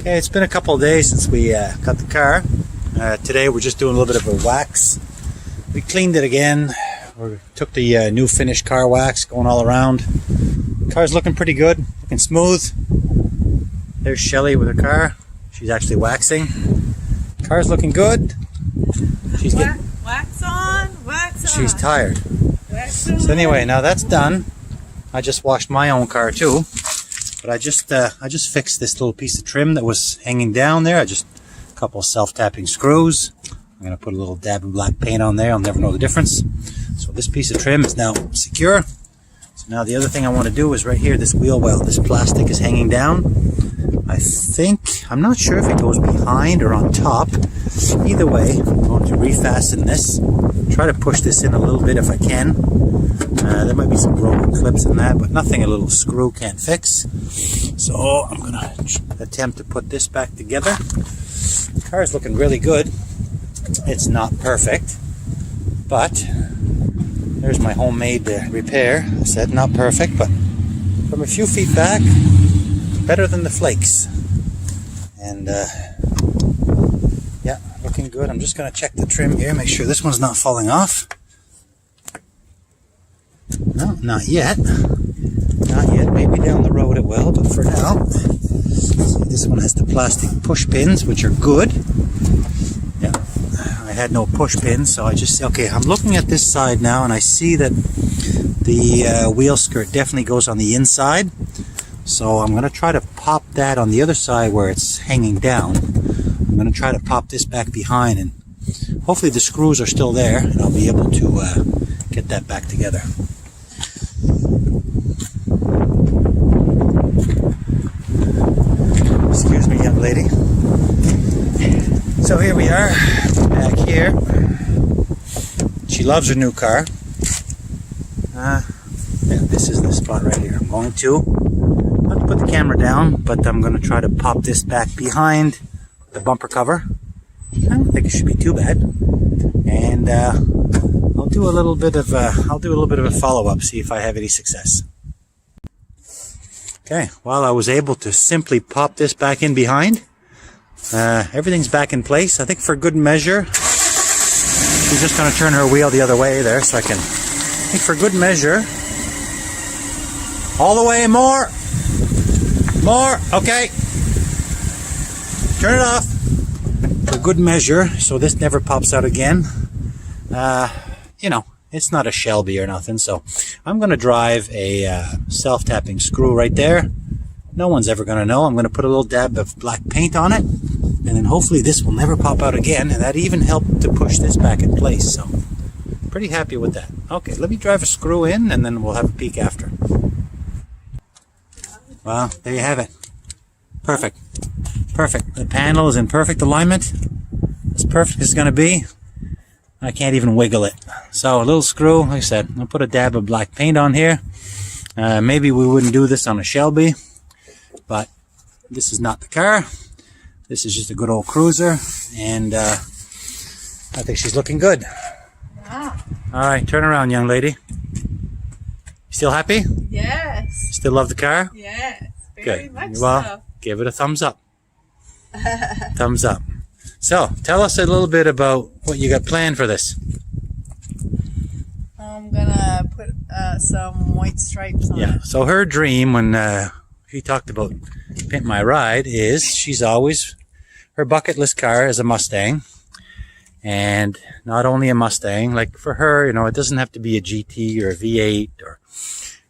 Okay, it's been a couple of days since we got the car. Today we're just doing a little bit of a wax. We cleaned it again. We took the new finished car wax going all around. Car's looking pretty good, looking smooth. There's Shelly with her car. She's actually waxing. Car's looking good. She's getting wax on, wax on. She's tired. Wax on. So anyway, now that's done. I just washed my own car too. But I just fixed this little piece of trim that was hanging down there. A couple of self-tapping screws. I'm going to put a little dab of black paint on there. I'll never know the difference. So this piece of trim is now secure. So now the other thing I want to do is right here, this wheel well, this plastic is hanging down. I'm not sure if it goes behind or on top. Either way, I'm going to refasten this. Try to push this in a little bit if I can. There might be some broken clips in that, but nothing a little screw can't fix. So I'm going to attempt to put this back together. The car is looking really good. It's not perfect, but there's my homemade repair. I said not perfect, but from a few feet back, better than the flakes. And yeah, looking good. I'm just going to check the trim here, make sure this one's not falling off. No, not yet. Not yet. Maybe down the road it will, but for now, this one has the plastic push pins, which are good. Yeah, I had no push pins, so okay, I'm looking at this side now, and I see that the wheel skirt definitely goes on the inside. So I'm going to try to pop that on the other side where it's hanging down. I'm going to try to pop this back behind, and hopefully the screws are still there, and I'll be able to get that back together. Excuse me, young lady. So here we are, back here. She loves her new car. Yeah, this is the spot right here. I'm going to not put the camera down, but I'm going to try to pop this back behind the bumper cover. I don't think it should be too bad. And I'll do a little bit of a follow-up, see if I have any success. Okay, well, I was able to simply pop this back in behind. Everything's back in place. I think for good measure, she's just going to turn her wheel the other way there, so I think for good measure, all the way, more, okay, turn it off, for good measure, so this never pops out again. It's not a Shelby or nothing, so I'm going to drive a self-tapping screw right there. No one's ever going to know. I'm going to put a little dab of black paint on it, and then hopefully this will never pop out again, and that even helped to push this back in place, so pretty happy with that. Okay, let me drive a screw in, and then we'll have a peek after. Well, there you have it. Perfect. Perfect. The panel is in perfect alignment. As perfect as it's going to be. I can't even wiggle it. So a little screw, like I said, I'll put a dab of black paint on here. Maybe we wouldn't do this on a Shelby, but this is not the car. This is just a good old cruiser, and I think she's looking good. Wow. All right, turn around, young lady. You still happy? Yes. You still love the car? Yes. Very Good. much Well, so. give it a thumbs up. Thumbs up. So, tell us a little bit about what you got planned for this. I'm gonna put some white stripes on Yeah, it. so her dream when she talked about Pimp My Ride is her bucket list car is a Mustang. And not only a Mustang, like for her, it doesn't have to be a GT or a V8 or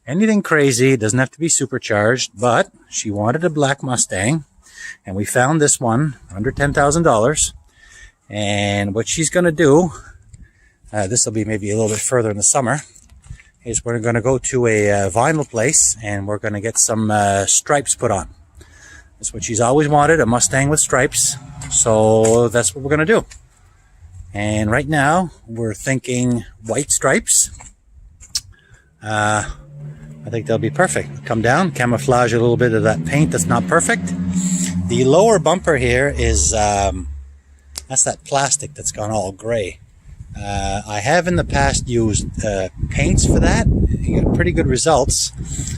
anything crazy. It doesn't have to be supercharged, but she wanted a black Mustang. And we found this one under $10,000. And what she's going to do, this will be maybe a little bit further in the summer, is we're going to go to a vinyl place and we're going to get some stripes put on. That's what she's always wanted, a Mustang with stripes. So that's what we're going to do. And right now we're thinking white stripes. I think they'll be perfect. Come down, camouflage a little bit of that paint that's not perfect. The lower bumper here is, that's that plastic that's gone all gray. I have in the past used paints for that. You get pretty good results.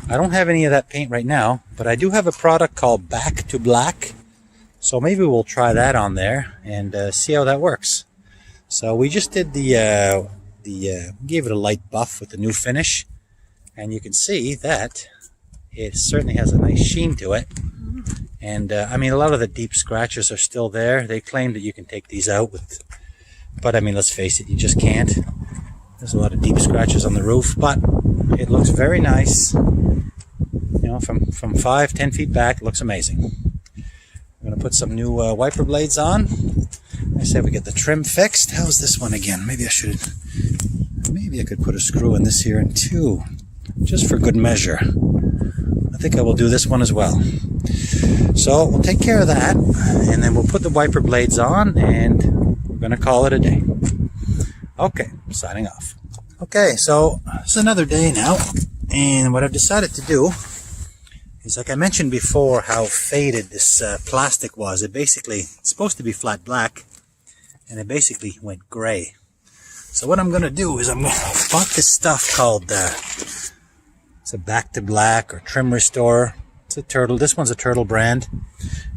I don't have any of that paint right now, but I do have a product called Back to Black. So maybe we'll try that on there and see how that works. So we just did gave it a light buff with the new finish, and you can see that it certainly has a nice sheen to it. And I mean, a lot of the deep scratches are still there. They claim that you can take these out but I mean, let's face it, you just can't. There's a lot of deep scratches on the roof, but it looks very nice. You know, from 5-10 feet back, it looks amazing. I'm going to put some new wiper blades on. I said we get the trim fixed. How's this one again? Maybe I could put a screw in this here in two, just for good measure. I think I will do this one as well. So we'll take care of that, and then we'll put the wiper blades on, and we're going to call it a day. Okay, signing off. Okay, so it's another day now, and what I've decided to do is, like I mentioned before, how faded this plastic was. It's supposed to be flat black, and it basically went gray. So what I'm going to do is I bought this stuff called it's a Back to Black or Trim Restorer. It's a Turtle. This one's a Turtle brand,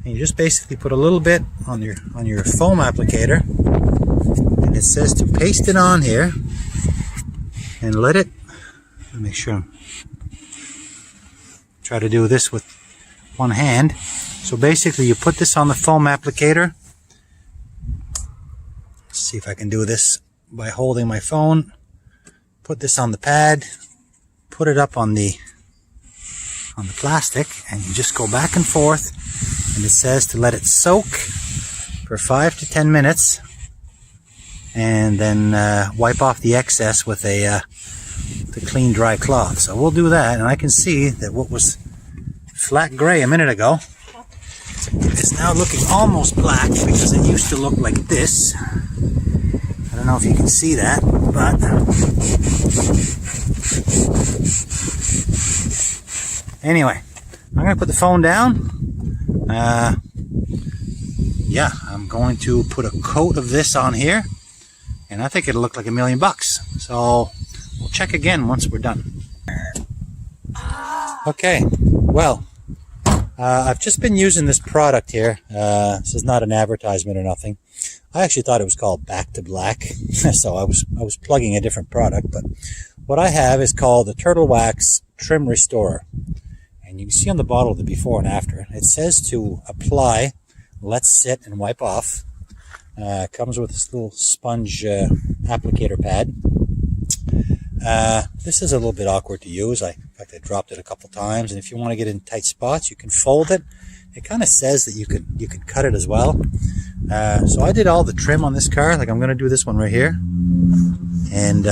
and you just basically put a little bit on your foam applicator, and it says to paste it on here and let me make sure. Try to do this with one hand. So basically you put this on the foam applicator. Let's see if I can do this by holding my phone. Put this on the pad, put it up on the plastic, and you just go back and forth, and it says to let it soak for 5 to 10 minutes, and then wipe off the excess with the clean dry cloth. So we'll do that, and I can see that what was flat gray a minute ago is now looking almost black, because it used to look like this. I don't know if you can see that, but anyway, I'm going to put the phone down. Yeah, I'm going to put a coat of this on here, and I think it'll look like $1,000,000. So we'll check again once we're done. Okay, well, I've just been using this product here. This is not an advertisement or nothing. I actually thought it was called Back to Black, so I was plugging a different product. But what I have is called the Turtle Wax Trim Restorer, and you can see on the bottle the before and after. It says to apply, let sit, and wipe off. Comes with this little sponge applicator pad. This is a little bit awkward to use. In fact, I dropped it a couple times, and if you want to get in tight spots, you can fold it. It kind of says that you could cut it as well. So I did all the trim on this car. Like, I'm going to do this one right here, and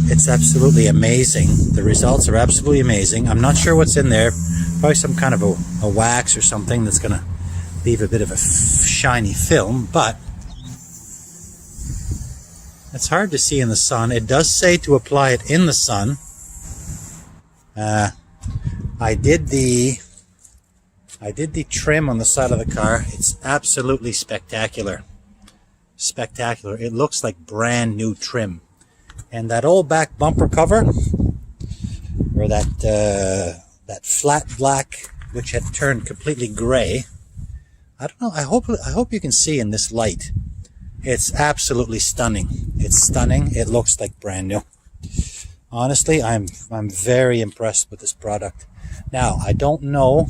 it's absolutely amazing. The results are absolutely amazing. I'm not sure what's in there. Probably some kind of a wax or something that's going to leave a bit of a shiny film, but it's hard to see in the sun. It does say to apply it in the sun. I did the trim on the side of the car. It's absolutely spectacular. Spectacular. It looks like brand new trim. And that old back bumper cover, or that flat black, which had turned completely gray, I don't know. I hope you can see in this light. It's absolutely stunning. It's stunning. It looks like brand new. Honestly, I'm very impressed with this product. Now, I don't know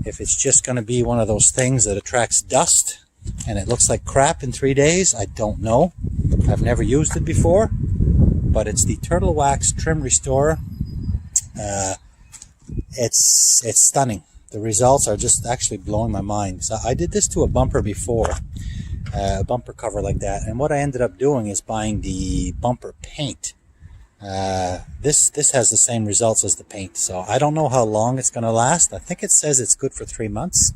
if it's just going to be one of those things that attracts dust and it looks like crap in 3 days. I don't know. I've never used it before, but it's the Turtle Wax Trim Restorer. It's stunning. The results are just actually blowing my mind. So I did this to a bumper before, a bumper cover like that, and what I ended up doing is buying the bumper paint. This has the same results as the paint, so I don't know how long it's going to last. I think it says it's good for 3 months.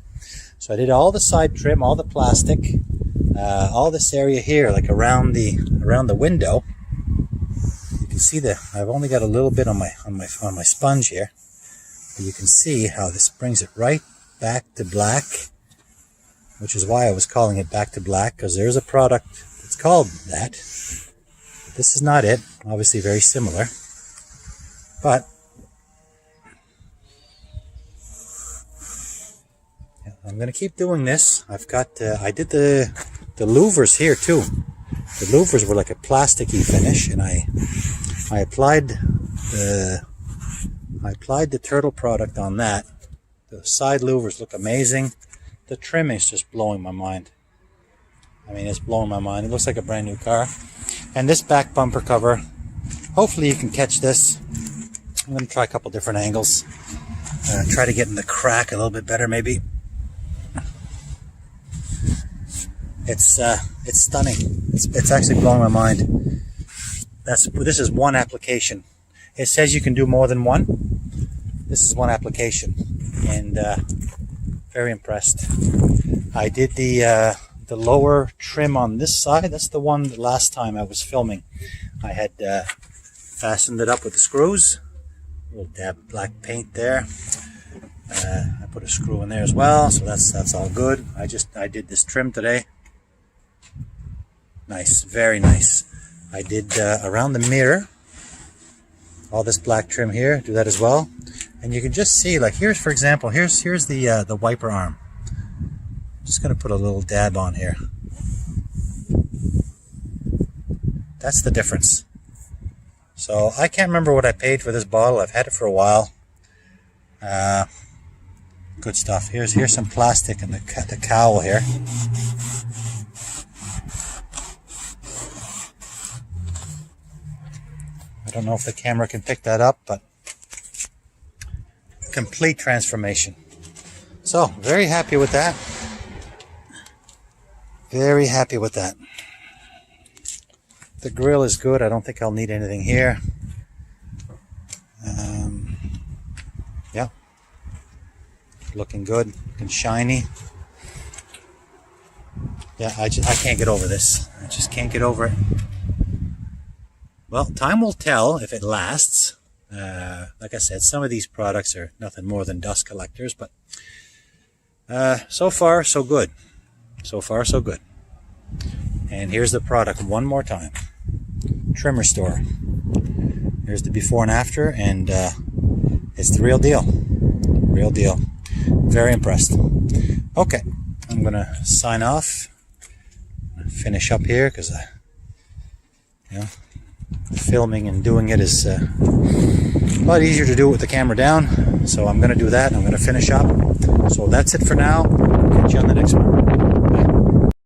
So I did all the side trim, all the plastic, all this area here, like around the window. You can see that I've only got a little bit on my sponge here. But you can see how this brings it right back to black, which is why I was calling it Back to Black, because there's a product that's called that. This is not it. Obviously very similar, but yeah, I'm going to keep doing this. I've got, I did the louvers here too. The louvers were like a plasticky finish, and I applied the turtle product on that. The side louvers look amazing. The trim is just blowing my mind. I mean, it's blowing my mind. It looks like a brand new car. And this back bumper cover, hopefully you can catch this. I'm going to try a couple different angles. Try to get in the crack a little bit better maybe. It's stunning. It's actually blowing my mind. This is one application. It says you can do more than one. This is one application, and very impressed. I did the lower trim on this side. That's the one the last time I was filming. I had fastened it up with the screws. A little dab of black paint there. I put a screw in there as well, so that's all good. I did this trim today. Nice, very nice. I did around the mirror, all this black trim here. Do that as well, and you can just see, like, here's, for example, here's the wiper arm. Just gonna put a little dab on here. That's the difference. So I can't remember what I paid for this bottle. I've had it for a while. Good stuff. Here's some plastic in the cowl here. I don't know if the camera can pick that up, but complete transformation. So very happy with that. Very happy with that. The grill is good. I don't think I'll need anything here. Yeah, looking good, looking shiny. Yeah, I can't get over this. I just can't get over it. Well, time will tell if it lasts. Like I said, some of these products are nothing more than dust collectors, but so far so good. So far so good. And here's the product one more time. Trim Restore. Here's the before and after, and it's the real deal. Real deal. Very impressed. Okay, I'm gonna sign off. Finish up here because filming and doing it is a lot easier to do it with the camera down. So I'm gonna do that. I'm gonna finish up. So that's it for now. Catch you on the next one.